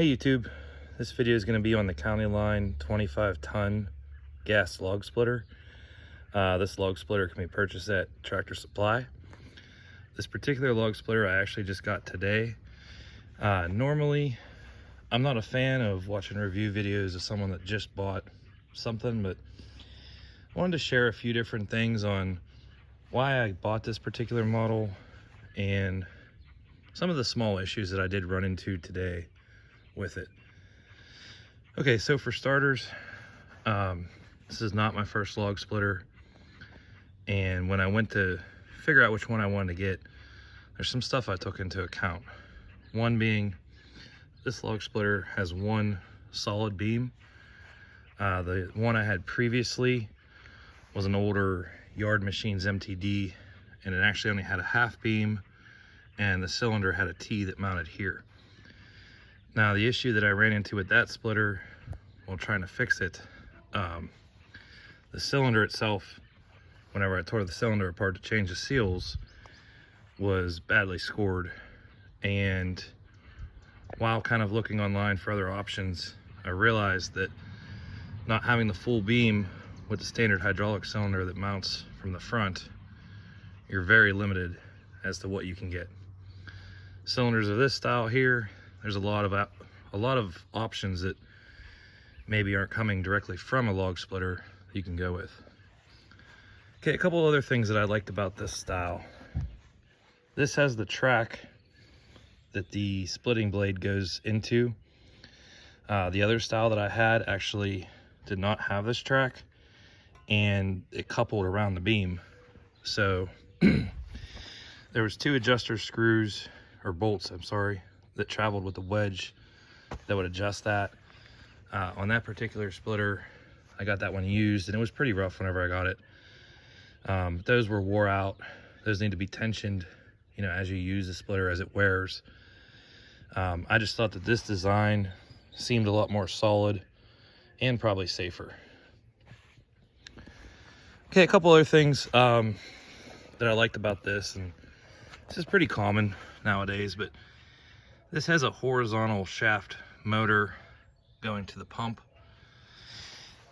Hey YouTube, this video is going to be on the CountyLine 25-ton gas log splitter. This log splitter can be purchased at Tractor Supply. This particular log splitter I actually just got today. Normally, I'm not a fan of watching review videos of someone that just bought something, but I wanted to share a few different things on why I bought this particular model and some of the small issues that I did run into today with it. Okay, so for starters, this is not my first log splitter, and when I went to figure out which one I wanted to get, there's some stuff I took into account. One being, this log splitter has one solid beam. The one I had previously was an older Yard Machines MTD, and it actually only had a half beam, and the cylinder had a T that mounted here. Now, the issue that I ran into with that splitter while trying to fix it, the cylinder itself, whenever I tore the cylinder apart to change the seals, was badly scored. And while kind of looking online for other options, I realized that not having the full beam with the standard hydraulic cylinder that mounts from the front, you're very limited as to what you can get. Cylinders of this style here, there's a lot of options that maybe aren't coming directly from a log splitter you can go with. Okay, a couple other things that I liked about this style. This has the track that the splitting blade goes into. The other style that I had actually did not have this track, and it coupled around the beam. So there was two adjuster screws, or bolts, I'm sorry, that traveled with the wedge that would adjust that. On that particular splitter, I got that one used, and it was pretty rough whenever I got it. Those were wore out. Those need to be tensioned, you know, as you use the splitter, as it wears. I just thought that this design seemed a lot more solid and probably safer. Okay, a couple other things that I liked about this, and this is pretty common nowadays, but this has a horizontal shaft motor going to the pump.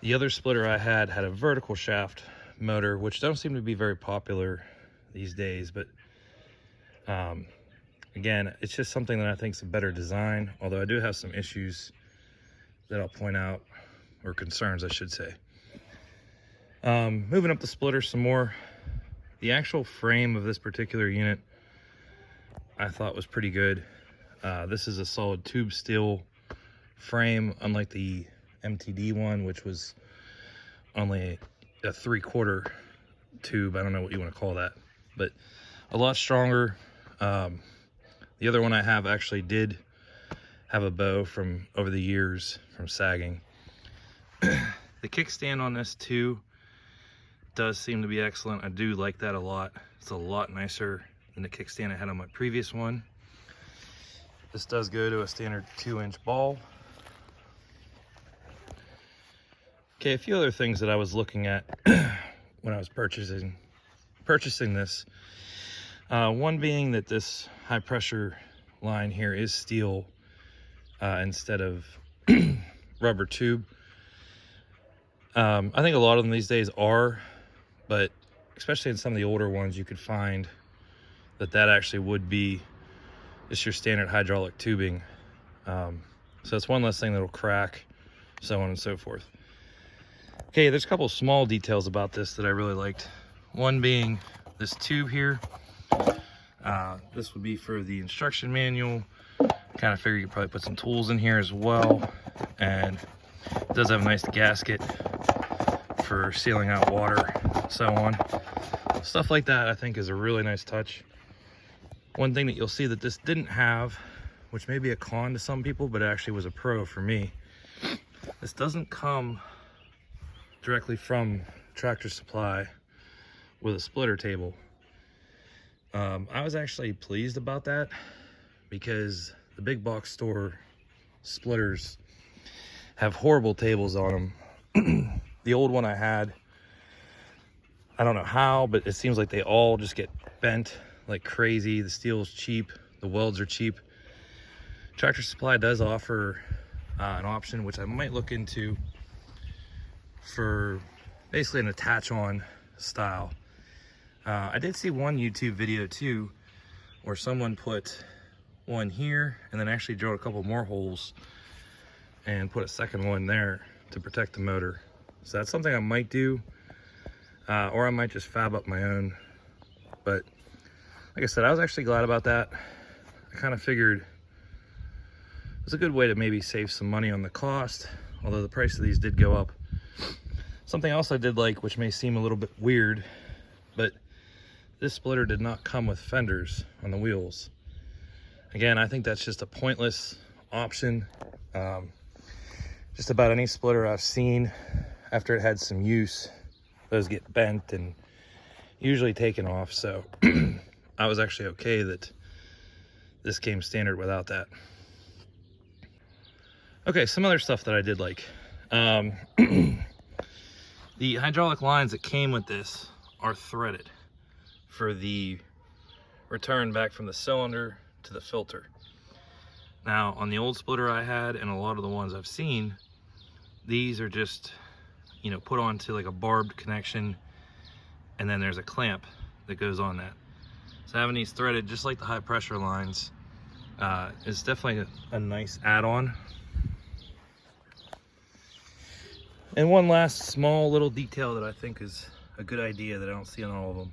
The other splitter I had a vertical shaft motor, which don't seem to be very popular these days, but again, it's just something that I think is a better design, although I do have some issues that I'll point out, or concerns I should say. Moving up the splitter some more, the actual frame of this particular unit I thought was pretty good. This is a solid tube steel frame, unlike the MTD one, which was only a 3/4 tube. I don't know what you want to call that, but a lot stronger. The other one I have actually did have a bow from over the years from sagging. The kickstand on this too does seem to be excellent. I do like that a lot. It's a lot nicer than the kickstand I had on my previous one. This does go to a standard 2-inch ball. Okay, a few other things that I was looking at when I was purchasing this. One being that this high pressure line here is steel instead of rubber tube. I think a lot of them these days are, but especially in some of the older ones, you could find that actually would be just your standard hydraulic tubing. So it's one less thing that'll crack, so on and so forth. Okay, there's a couple of small details about this that I really liked. One being this tube here. This would be for the instruction manual. Kind of figure you could probably put some tools in here as well. And it does have a nice gasket for sealing out water, so on. Stuff like that I think is a really nice touch. One thing that you'll see that this didn't have, which may be a con to some people, but it actually was a pro for me, this doesn't come directly from Tractor Supply with a splitter table. I was actually pleased about that, because the big box store splitters have horrible tables on them. The old one I had, I don't know how, but it seems like they all just get bent like crazy. The steel is cheap, the welds are cheap, Tractor Supply does offer an option which I might look into for basically an attach-on style. I did see one YouTube video too where someone put one here and then actually drilled a couple more holes and put a second one there to protect the motor. So that's something I might do, or I might just fab up my own. But like I said, I was actually glad about that. I kind of figured it was a good way to maybe save some money on the cost, although the price of these did go up. Something else I did like, which may seem a little bit weird, but this splitter did not come with fenders on the wheels. Again, I think that's just a pointless option. Just about any splitter I've seen, after it had some use, those get bent and usually taken off. So I was actually okay that this came standard without that. Okay, some other stuff that I did like. The hydraulic lines that came with this are threaded for the return back from the cylinder to the filter. Now, on the old splitter I had and a lot of the ones I've seen, these are just, you know, put onto like a barbed connection, and then there's a clamp that goes on that. So having these threaded just like the high pressure lines is definitely a nice add-on. And one last small little detail that I think is a good idea that I don't see on all of them.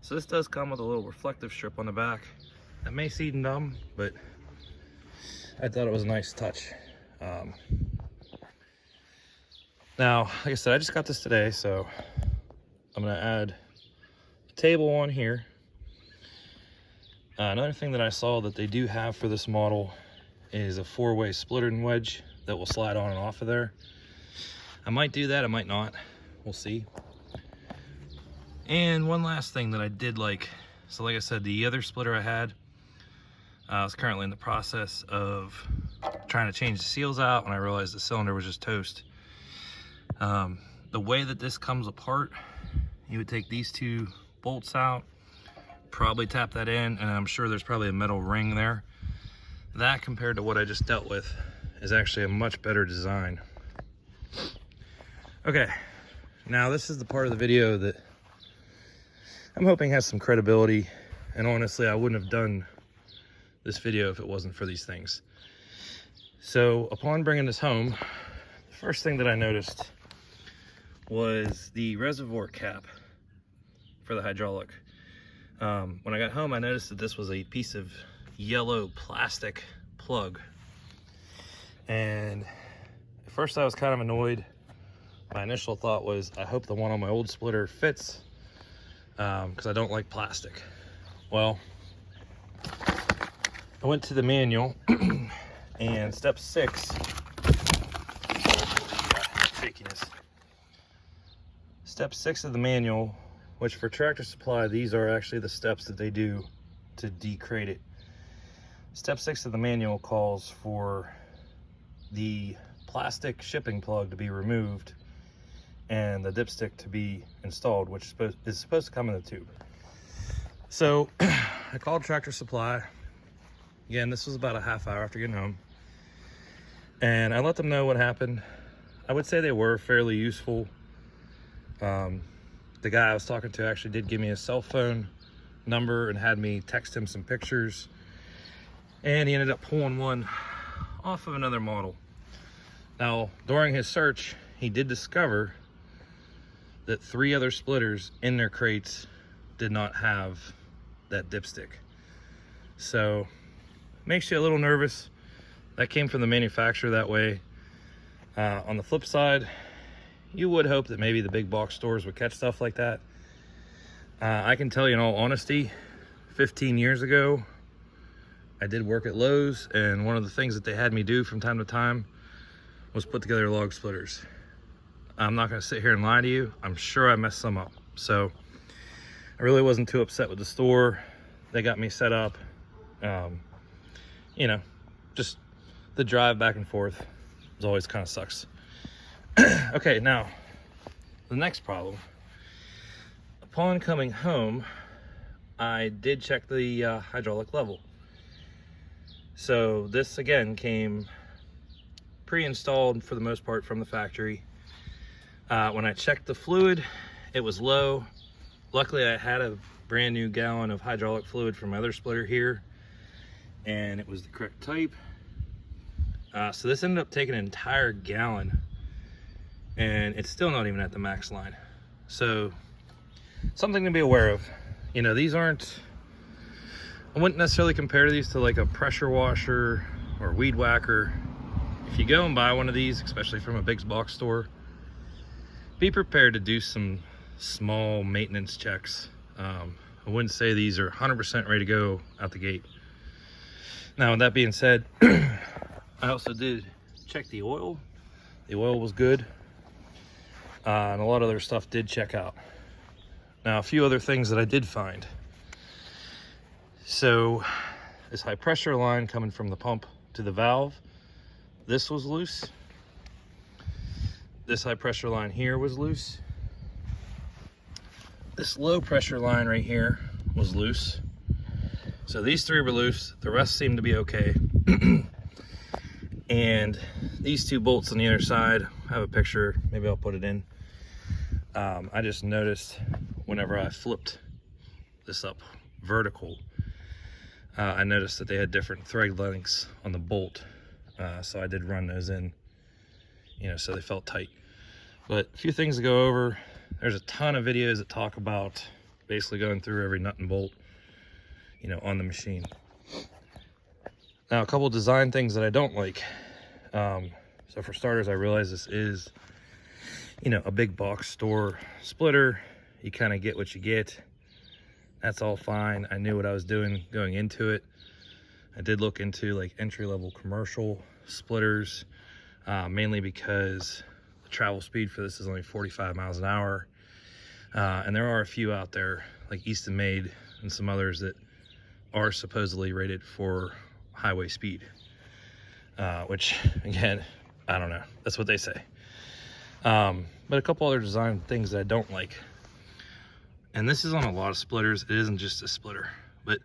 So this does come with a little reflective strip on the back. That may seem dumb, but I thought it was a nice touch. Now, like I said, I just got this today, so I'm gonna add a table on here. Another thing that I saw that they do have for this model is a 4-way splitter and wedge that will slide on and off of there. I might do that, I might not, we'll see. And one last thing that I did like, so like I said, the other splitter I had, I was currently in the process of trying to change the seals out when I realized the cylinder was just toast. The way that this comes apart, you would take these two bolts out, probably tap that in, and I'm sure there's probably a metal ring there. That, compared to what I just dealt with, is actually a much better design. Okay, now this is the part of the video that I'm hoping has some credibility, and honestly, I wouldn't have done this video if it wasn't for these things. So upon bringing this home, the first thing that I noticed was the reservoir cap for the hydraulic. When I got home, I noticed that this was a piece of yellow plastic plug, and at first I was kind of annoyed. My initial thought was, I hope the one on my old splitter fits, because I don't like plastic. Well, I went to the manual and step 6, shakiness. Step 6 of the manual, which for Tractor Supply, these are actually the steps that they do to decrate it. Step 6 of the manual calls for the plastic shipping plug to be removed and the dipstick to be installed, which is supposed to come in the tube. So I called Tractor Supply. Again, this was about a half hour after getting home, and I let them know what happened. I would say they were fairly useful. The guy I was talking to actually did give me a cell phone number and had me text him some pictures, and he ended up pulling one off of another model. Now, during his search, he did discover that 3 other splitters in their crates did not have that dipstick. So makes you a little nervous. That came from the manufacturer that way. On the flip side, you would hope that maybe the big box stores would catch stuff like that. I can tell you in all honesty, 15 years ago, I did work at Lowe's, and one of the things that they had me do from time to time was put together log splitters. I'm not gonna sit here and lie to you. I'm sure I messed some up. So I really wasn't too upset with the store. They got me set up. You know, just the drive back and forth is always kind of sucks. Okay, now the next problem. Upon coming home, I did check the hydraulic level. So this again came pre-installed for the most part from the factory. When I checked the fluid, it was low. Luckily I had a brand new gallon of hydraulic fluid from my other splitter here, and it was the correct type. So this ended up taking an entire gallon, and it's still not even at the max line. So something to be aware of. You know, these aren't, I wouldn't necessarily compare these to like a pressure washer or weed whacker. If you go and buy one of these, especially from a big box store, be prepared to do some small maintenance checks. I wouldn't say these are 100% ready to go out the gate. Now, with that being said, I also did check the oil. The oil was good, and a lot of other stuff did check out. Now, a few other things that I did find. So, this high pressure line coming from the pump to the valve, this was loose. This high pressure line here was loose. This low pressure line right here was loose. So these three were loose, the rest seemed to be okay. And these two bolts on the other side, I have a picture, maybe I'll put it in. I just noticed whenever I flipped this up vertical, I noticed that they had different thread lengths on the bolt. So I did run those in, you know, so they felt tight. But a few things to go over. There's a ton of videos that talk about basically going through every nut and bolt, you know, on the machine. Now, a couple design things that I don't like. So for starters, I realize this is, you know, a big box store splitter. You kind of get what you get. That's all fine. I knew what I was doing going into it. I did look into like entry-level commercial splitters, mainly because the travel speed for this is only 45 miles an hour. And there are a few out there like Easton Made and some others that are supposedly rated for highway speed, which again, I don't know, that's what they say. But a couple other design things that I don't like, and this is on a lot of splitters, it isn't just a splitter, but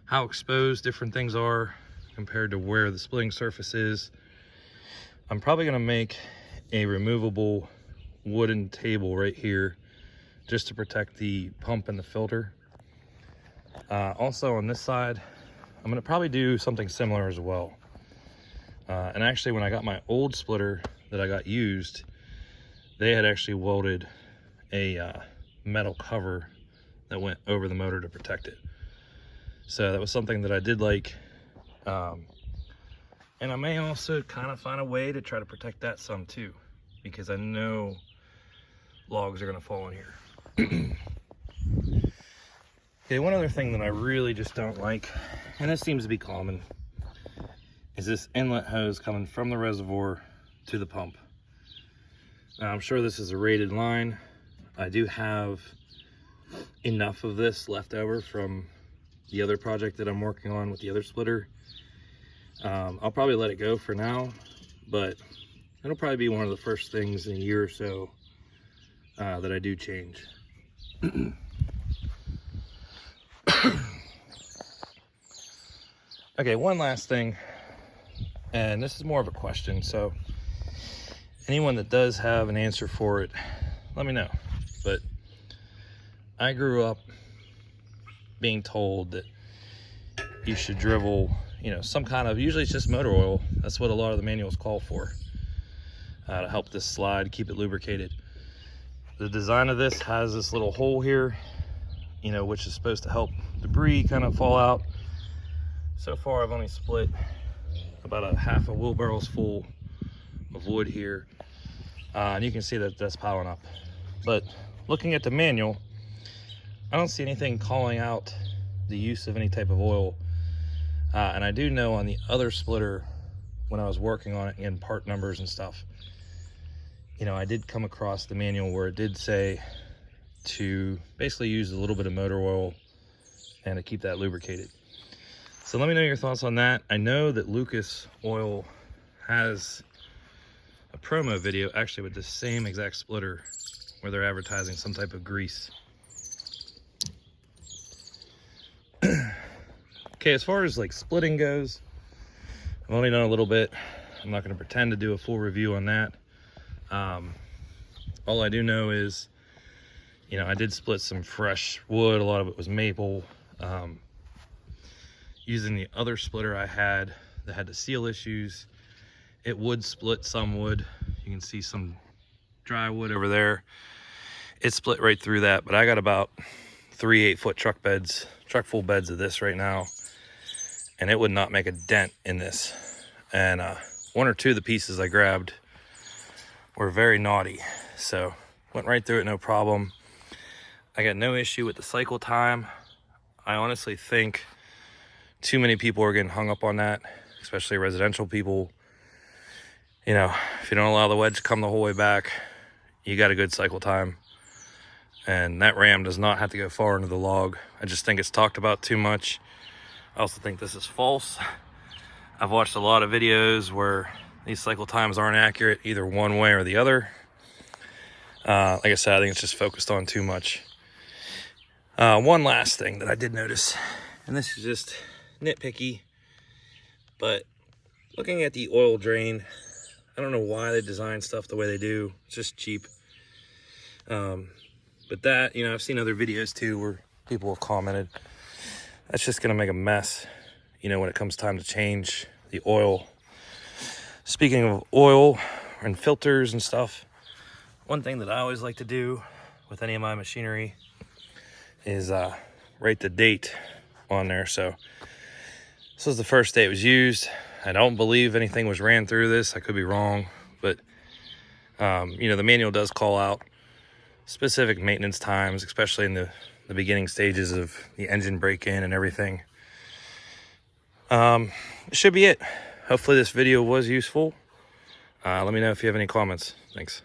how exposed different things are compared to where the splitting surface is. I'm probably going to make a removable wooden table right here just to protect the pump and the filter. Also on this side, I'm going to probably do something similar as well. And actually, when I got my old splitter that I got used, they had actually welded a metal cover that went over the motor to protect it. So that was something that I did like. And I may also kind of find a way to try to protect that some too, because I know logs are going to fall in here. Okay, one other thing that I really just don't like, and this seems to be common, is this inlet hose coming from the reservoir to the pump. Now, I'm sure this is a rated line. I do have enough of this left over from the other project that I'm working on with the other splitter. I'll probably let it go for now, but it'll probably be one of the first things in a year or so that I do change. Okay, one last thing, and this is more of a question, so anyone that does have an answer for it, let me know. But I grew up being told that you should drivel, you know, some kind of, usually it's just motor oil. That's what a lot of the manuals call for, to help this slide, keep it lubricated. The design of this has this little hole here, you know, which is supposed to help debris kind of fall out. So far, I've only split about a half a wheelbarrow's full of wood here. And you can see that that's piling up. But looking at the manual, I don't see anything calling out the use of any type of oil. And I do know on the other splitter, when I was working on it and getting part numbers and stuff, you know, I did come across the manual where it did say to basically use a little bit of motor oil and to keep that lubricated. So let me know your thoughts on that. I know that Lucas Oil has a promo video actually with the same exact splitter where they're advertising some type of grease. Okay, as far as like splitting goes, I've only done a little bit. I'm not going to pretend to do a full review on that. All I do know is, you know, I did split some fresh wood. A lot of it was maple. Using the other splitter I had that had the seal issues, it would split some wood. You can see some dry wood over there. It split right through that, but I got about 3 8-foot truck full beds of this right now, and it would not make a dent in this. And one or two of the pieces I grabbed were very naughty, so went right through it, no problem. I got no issue with the cycle time. I honestly think too many people are getting hung up on that, especially residential people. You know, if you don't allow the wedge to come the whole way back, you got a good cycle time. And that ram does not have to go far into the log. I just think it's talked about too much. I also think this is false. I've watched a lot of videos where these cycle times aren't accurate either one way or the other. Like I said, I think it's just focused on too much. One last thing that I did notice, and this is just nitpicky, but looking at the oil drain, I don't know why they design stuff the way they do. It's just cheap. But that, you know, I've seen other videos too where people have commented, that's just gonna make a mess, you know, when it comes time to change the oil. Speaking of oil and filters and stuff, one thing that I always like to do with any of my machinery is write the date on there. So this was the first day it was used. I don't believe anything was ran through this. I could be wrong, but you know, the manual does call out specific maintenance times, especially in the beginning stages of the engine break-in and everything. It should be it. Hopefully this video was useful. Let me know if you have any comments. Thanks.